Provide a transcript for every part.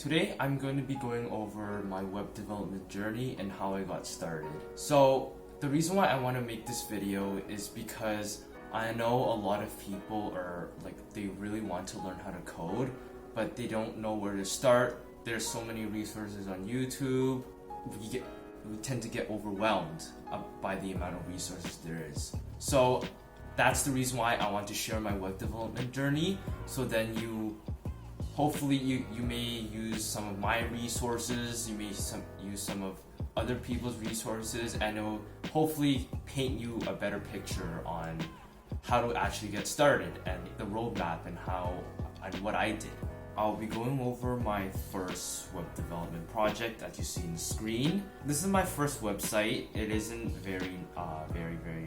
Today I'm going to be going over my web development journey and how I got started. So the reason why I want to make this video is because I know a lot of people are they really want to learn how to code, but they don't know where to start. There's so many resources on YouTube. We tend to get overwhelmed by the amount of resources there is. So that's the reason why I want to share my web development journey. So then hopefully you may use some of my resources, you may use some of other people's resources, and it will hopefully paint you a better picture on how to actually get started and the roadmap and what I did. I'll be going over my first web development project that you see on the screen. This is my first website. It isn't very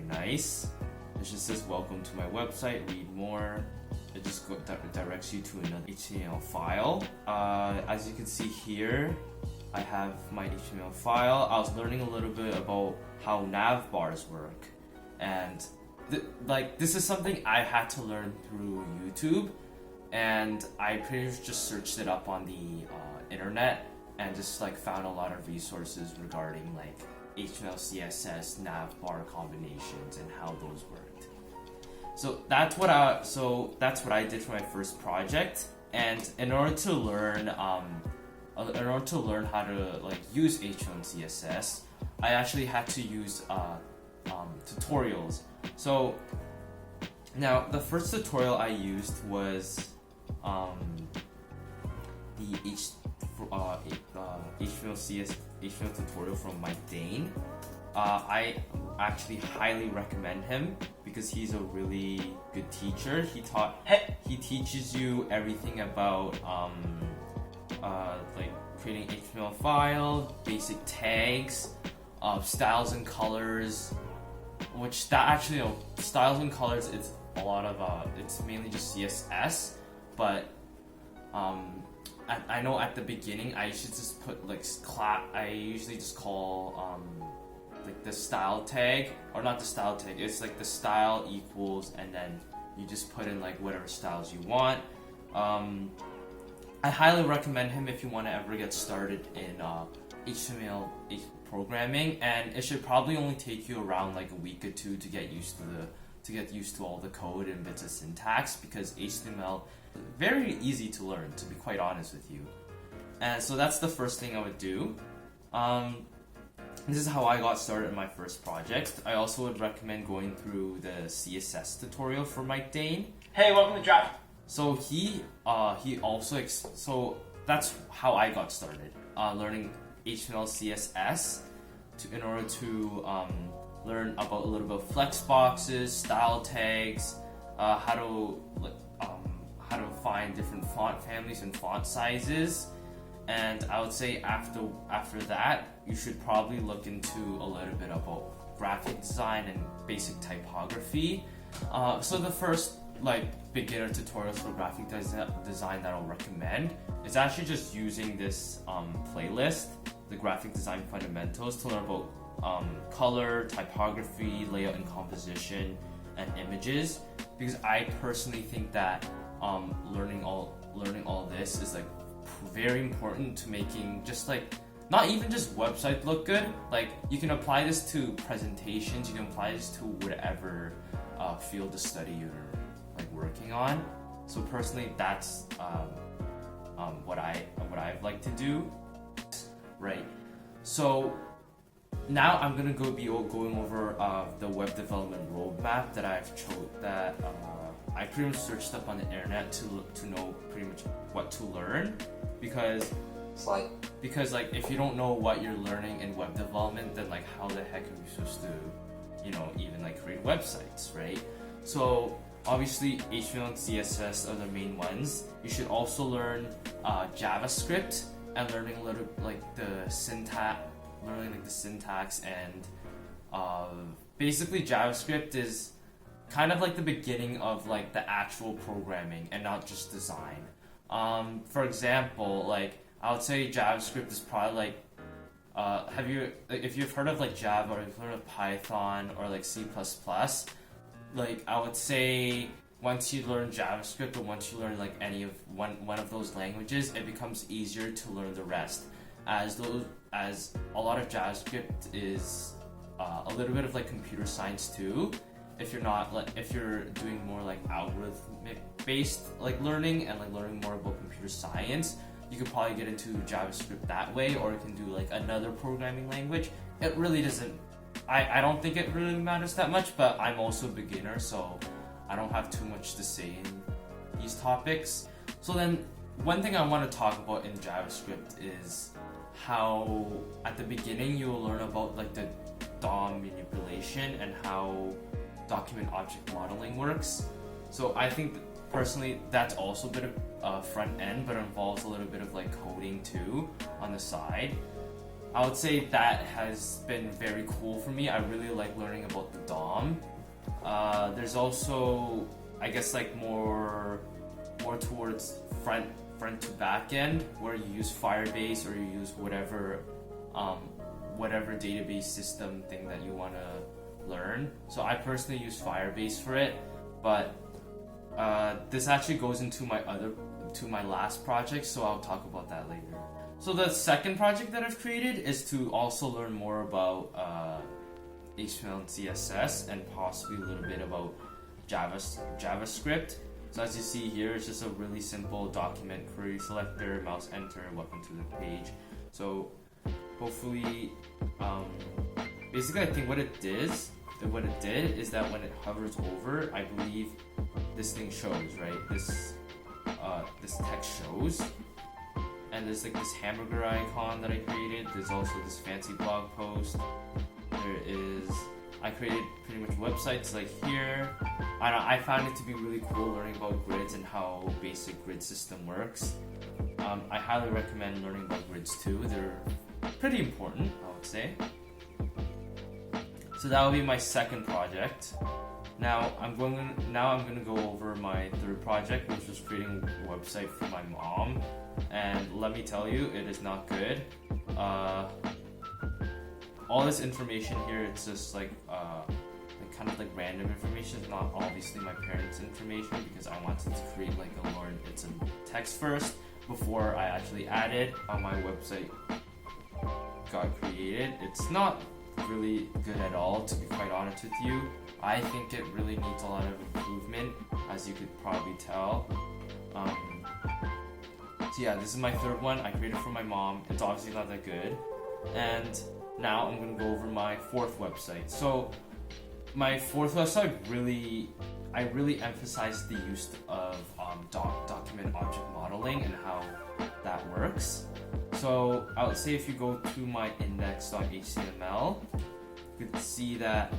nice. It just says welcome to my website, read more. It just directs you to another HTML file. As you can see here, I have my HTML file. I was learning a little bit about how nav bars work, and this is something I had to learn through YouTube, and I pretty much just searched it up on the internet and just found a lot of resources regarding HTML, CSS, nav bar combinations and how those worked. So that's what I did for my first project. And in order to learn how to use HTML and CSS, I actually had to use tutorials. So now the first tutorial I used was the HTML tutorial from Mike Dane. I actually highly recommend him because he's a really good teacher. He teaches you everything about creating HTML file, basic tags, styles and colors. Styles and colors, it's a lot of it's mainly just CSS, but I know at the beginning I should just put I usually just call the style tag, or not the style tag, it's the style equals, and then you just put in whatever styles you want. I highly recommend him if you want to ever get started in HTML programming, and it should probably only take you around a week or two to get used to all the code and bits of syntax, because HTML is very easy to learn, to be quite honest with you. And so that's the first thing I would do. This is how I got started in my first project. I also would recommend going through the CSS tutorial for Mike Dane. Hey, welcome to Draft. So so that's how I got started, learning HTML, CSS, in order to learn about a little bit of flex boxes, style tags, how to find different font families and font sizes. And I would say after that, you should probably look into a little bit about graphic design and basic typography. So the first beginner tutorials for graphic design that I'll recommend is actually just using this playlist, the graphic design fundamentals, to learn about color, typography, layout and composition, and images. Because I personally think that learning all this is very important to making not even just websites look good. You can apply this to presentations, you can apply this to whatever field of study you're working on. So personally, that's what I'd like to do. Right. So now I'm gonna be going over the web development roadmap that I pretty much searched up on the internet to know pretty much what to learn, because if you don't know what you're learning in web development, then how the heck are you supposed to even create websites, right? So obviously HTML and CSS are the main ones. You should also learn JavaScript, and learning a little the syntax, and basically JavaScript is kind of the beginning of the actual programming and not just design. For example, I would say JavaScript is probably if you've heard of Java, or you've heard of Python or C++, I would say once you learn JavaScript or once you learn like any of one of those languages, it becomes easier to learn the rest. As a lot of JavaScript is a little bit of like computer science too. If you're doing more like algorithmic based like learning and like learning more about computer science, you could probably get into JavaScript that way, or you can do like another programming language. It really doesn't. I don't think it really matters that much, but I'm also a beginner, so I don't have too much to say in these topics. So then, one thing I want to talk about in JavaScript is how at the beginning you'll learn about like the DOM manipulation and how document object modeling works. So I think personally that's also a bit of front end, but it involves a little bit of like coding too on the side. I would say that has been very cool for me. I really like learning about the DOM. There's also, I guess, like more towards front to back end, where you use Firebase or you use whatever database system thing that you want to learn. So I personally use Firebase for it, but this actually goes into my last project, so I'll talk about that later. So the second project that I've created is to also learn more about HTML and CSS and possibly a little bit about JavaScript. So as you see here, it's just a really simple document query selector, mouse enter, welcome to the page. So hopefully, basically I think what it did is that when it hovers over, I believe this thing shows, right? This text shows. And there's like this hamburger icon that I created. There's also this fancy blog post. I created pretty much websites like here. I found it to be really cool learning about grids and how basic grid system works. I highly recommend learning about grids too. They're pretty important, I would say. So that will be my second project. Now I'm going to go over my third project, which was creating a website for my mom. And let me tell you, it is not good. All this information here, it's just like kind of like random information. It's not obviously my parents' information, because I wanted to create like a Lord it's in text first before I actually added how my website got created. It's not really good at all, to be quite honest with you. I think it really needs a lot of improvement, as you could probably tell. So yeah, this is my third one. I created for my mom. It's obviously not that good. And now I'm going to go over my fourth website. So my fourth website, I really emphasized the use of document object modeling and how that works. So I would say if you go to my index.html, you could see that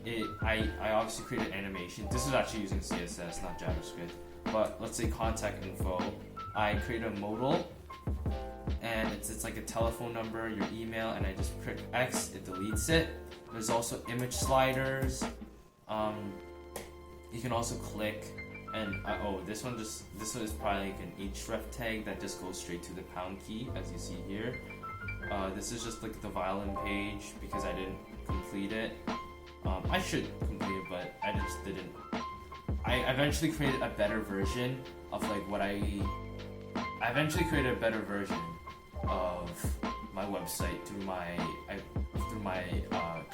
I obviously created animation. This is actually using CSS, not JavaScript. But let's say contact info. I created a modal, and it's like a telephone number, your email, and I just click X, it deletes it. There's also image sliders. You can also click, and this one is probably like an href tag that just goes straight to the pound key, as you see here. This is just like the violin page, because I didn't complete it. I should complete it, but I just didn't. I eventually created a better version of like I eventually created a better version of my website through my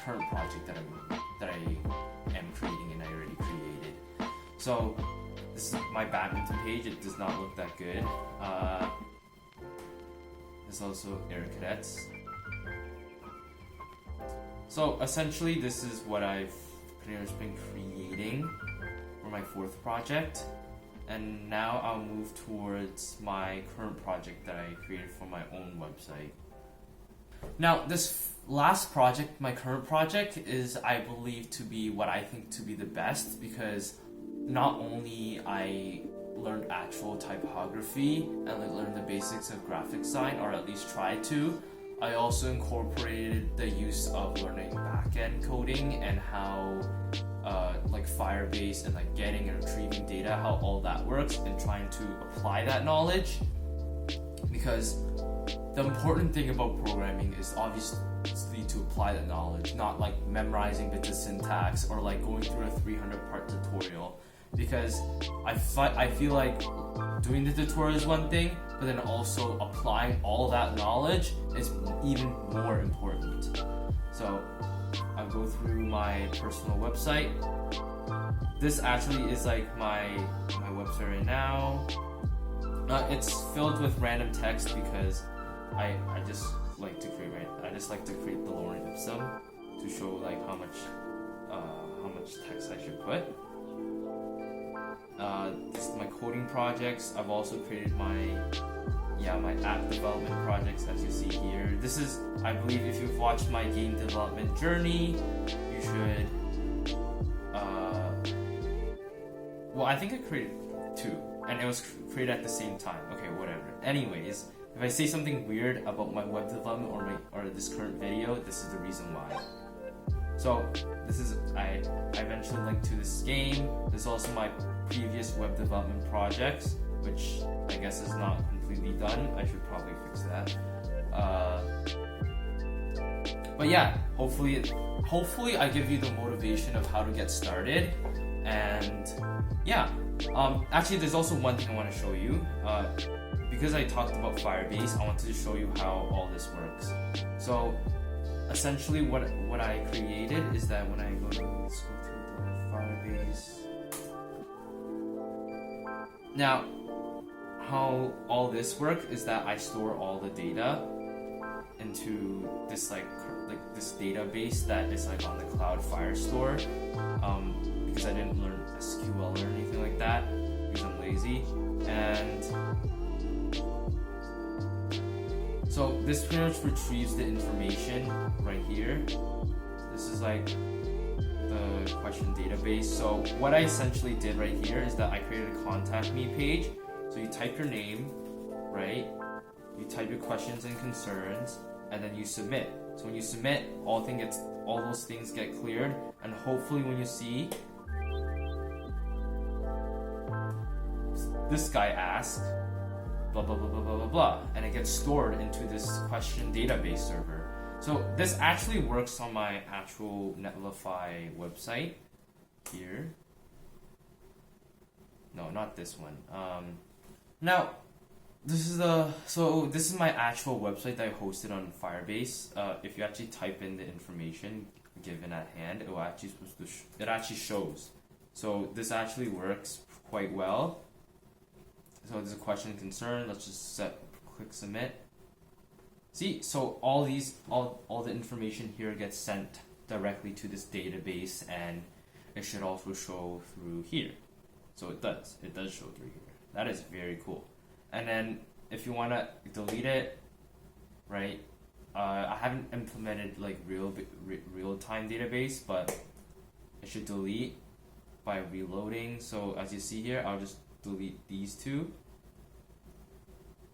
current project that I am creating and I already created. So this is my badminton page. It does not look that good. There's also Air Cadets. So essentially, this is what I've pretty much been creating for my fourth project. And now I'll move towards my current project that I created for my own website. Now, this last project, my current project, is I believe to be what I think to be the best, because not only I learned actual typography and I learned the basics of graphic design, or at least tried to, I also incorporated the use of learning backend coding and how like Firebase and like getting and retrieving data, how all that works, and trying to apply that knowledge. Because the important thing about programming is obviously to apply the knowledge, not like memorizing bits of syntax or like going through a 300-part tutorial. because I feel like doing the tutorial is one thing, but then also applying all that knowledge is even more important. So I'll go through my personal website. This actually is like my website right now. It's filled with random text because I just like to create the lorem ipsum to show like how much text I should put. This is my coding projects. I've also created my app development projects, as you see here. This is, I believe, if you've watched my game development journey, you should. Well, I think I created two, and it was created at the same time. Okay, whatever. Anyways, if I say something weird about my web development or this current video, this is the reason why. So this is I eventually linked to this game. There's also my previous web development projects, which I guess is not completely done. I should probably fix that. But yeah, hopefully I give you the motivation of how to get started. And yeah, actually there's also one thing I want to show you. Because I talked about Firebase, I wanted to show you how all this works. So essentially what I created is that when I let's go to the Firebase. Now, how all this works is that I store all the data into this like this database that is like on the cloud Firestore. Because I didn't learn SQL or anything like that because I'm lazy. And so this pretty much retrieves the information right here. This is like the question database. So what I essentially did right here is that I created a contact me page. So you type your name, right? You type your questions and concerns, and then you submit. So when you submit, all those things get cleared, and hopefully when you see this guy asked blah blah blah blah blah blah blah, and it gets stored into this question database server. So this actually works on my actual Netlify website here. No, not this one. Now, this is my actual website that I hosted on Firebase. If you actually type in the information given at hand, it actually shows. So this actually works quite well. So there's a question and concern. Let's just click submit. See, so all the information here gets sent directly to this database, and it should also show through here. So it does show through here. That is very cool. And then if you want to delete it, right? I haven't implemented like real-time database, but it should delete by reloading. So as you see here, I'll just delete these two,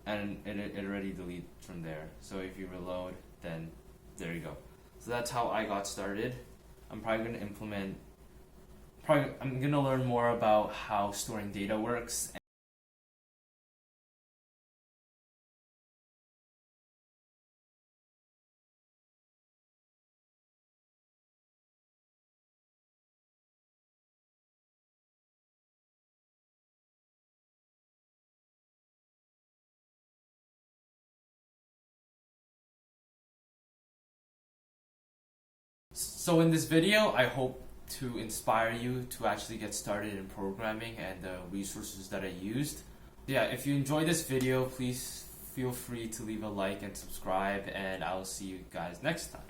and it already deletes from there. So if you reload, then there you go. So that's how I got started. I'm probably gonna learn more about how storing data works. So in this video, I hope to inspire you to actually get started in programming and the resources that I used. Yeah, if you enjoyed this video, please feel free to leave a like and subscribe, and I'll see you guys next time.